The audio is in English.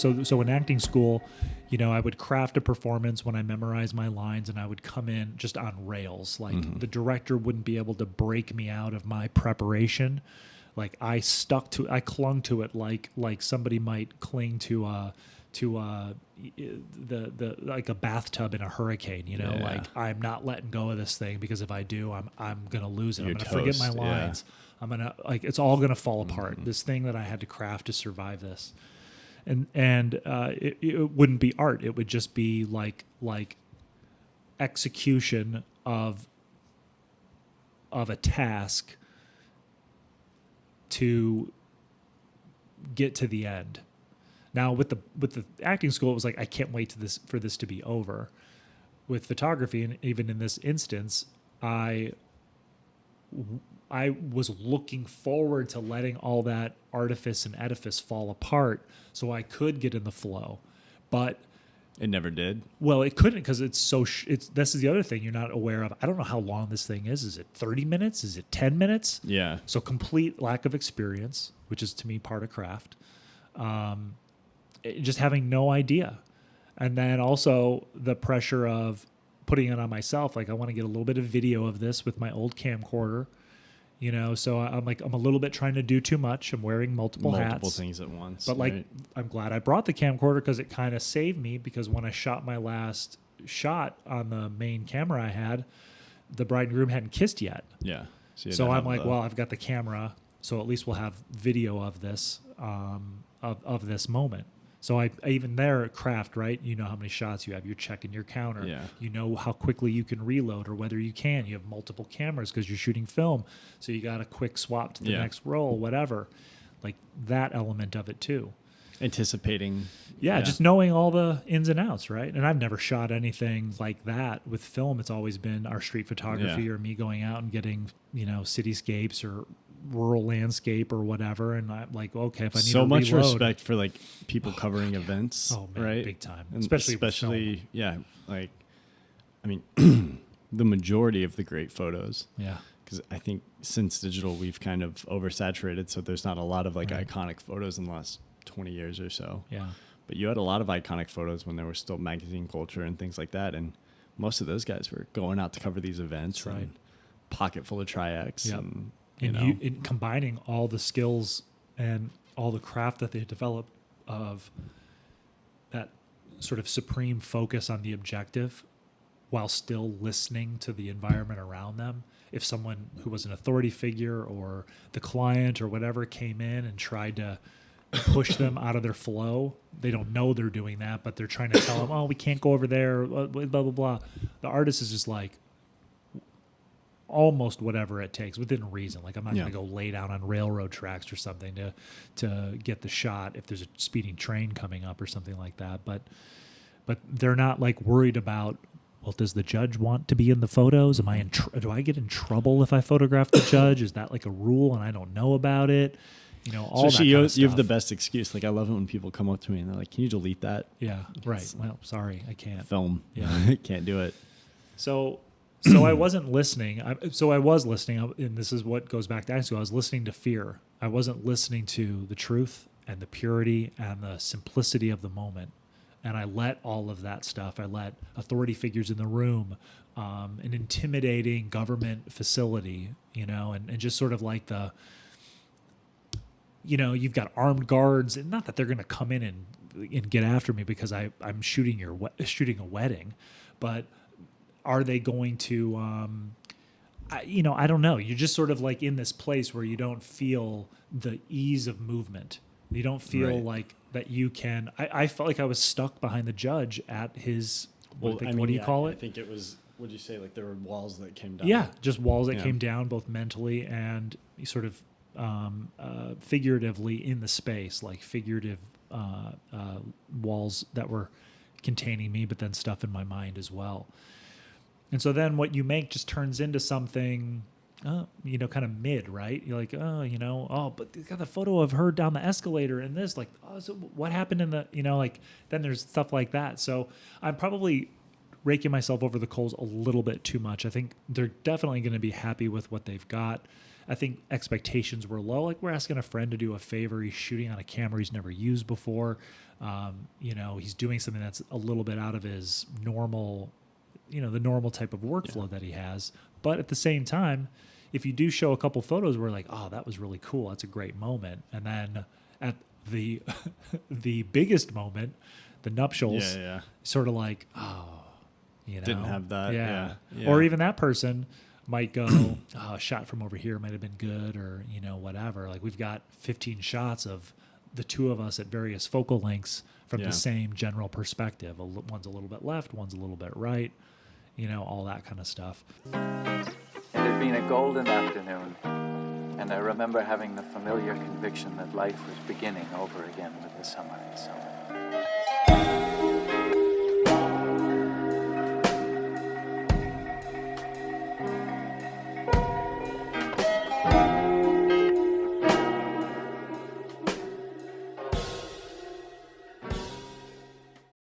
So in acting school, I would craft a performance when I memorized my lines, and I would come in just on rails. Like the director wouldn't be able to break me out of my preparation. Like I clung to it like somebody might cling to the like a bathtub in a hurricane. Like I'm not letting go of this thing, because if I do, I'm gonna lose it. I'm gonna forget my lines. I'm gonna it's all gonna fall apart. This thing that I had to craft to survive this. And it wouldn't be art. It would just be like execution of a task to get to the end. Now with the acting school, it was like I can't wait for this to be over. With photography, and even in this instance, I was looking forward to letting all that artifice and edifice fall apart so I could get in the flow. But it never did. Well, it couldn't, because this is the other thing you're not aware of. I don't know how long this thing is. Is it 30 minutes? Is it 10 minutes? Yeah. So complete lack of experience, which is to me part of craft. Just having no idea. And then also the pressure of putting it on myself. Like I want to get a little bit of video of this with my old camcorder. So I'm a little bit trying to do too much. I'm wearing multiple hats. Things at once. But I'm glad I brought the camcorder, because it kind of saved me, because when I shot my last shot on the main camera I had, the bride and groom hadn't kissed yet. Yeah. So I'm like, well, I've got the camera, so at least we'll have video of this, of this moment. So I even there at craft, right? You know how many shots you have. You're checking your counter. Yeah. You know how quickly you can reload, or whether you can. You have multiple cameras because you're shooting film. So you got a quick swap to the next roll, whatever. Like that element of it too. Anticipating. Yeah, just knowing all the ins and outs, right? And I've never shot anything like that with film. It's always been our street photography or me going out and getting, cityscapes or rural landscape or whatever, and I'm like, okay, if I need so to much reload, respect for like people covering events, man, right? Big time, and especially like, I mean, the majority of the great photos, because I think since digital we've kind of oversaturated, so there's not a lot of like iconic photos in the last 20 years or so. Yeah, but you had a lot of iconic photos when there was still magazine culture and things like that, and most of those guys were going out to cover these events, right? Pocket full of tri-X, and in combining all the skills and all the craft that they developed of that sort of supreme focus on the objective while still listening to the environment around them. If someone who was an authority figure or the client or whatever came in and tried to push them out of their flow, they don't know they're doing that, but they're trying to tell them, oh, we can't go over there, blah, blah, blah. The artist is just like, almost whatever it takes within reason. Like I'm not going to go lay down on railroad tracks or something to get the shot if there's a speeding train coming up or something like that. But they're not like worried about, well, does the judge want to be in the photos? Am I do I get in trouble if I photograph the judge? Is that like a rule and I don't know about it? All that kind of stuff. You have the best excuse. Like I love it when people come up to me and they're like, "Can you delete that?" Yeah, right. Well, sorry, I can't. Film. Yeah, I can't do it. So I wasn't listening. I was listening, and this is what goes back to acting. I was listening to fear. I wasn't listening to the truth and the purity and the simplicity of the moment. And I let all of that stuff. I let authority figures in the room, an intimidating government facility, and just sort of like the, you've got armed guards, and not that they're going to come in and get after me because I'm shooting a wedding, but are they going to, I don't know. You're just sort of like in this place where you don't feel the ease of movement. You don't feel like that you can. I felt like I was stuck behind the judge at his, what do you call it? I think it was, what did you say? Like there were walls that came down. Yeah, just walls that came down both mentally and sort of figuratively in the space, like figurative walls that were containing me, but then stuff in my mind as well. And so then what you make just turns into something, kind of mid, right? You're like, but they got the photo of her down the escalator and this, like, so what happened in the, then there's stuff like that. So I'm probably raking myself over the coals a little bit too much. I think they're definitely going to be happy with what they've got. I think expectations were low. Like, we're asking a friend to do a favor. He's shooting on a camera he's never used before. He's doing something that's a little bit out of his normal, the normal type of workflow that he has. But at the same time, if you do show a couple photos where like, oh, that was really cool, that's a great moment. And then at the biggest moment, the nuptials, sort of like, oh, didn't have that. Yeah. Or even that person might go, oh, a shot from over here might have been good, or, whatever. Like, we've got 15 shots of the two of us at various focal lengths from the same general perspective. One's a little bit left, one's a little bit right, all that kind of stuff. It had been a golden afternoon, and I remember having the familiar conviction that life was beginning over again with the summer and summer.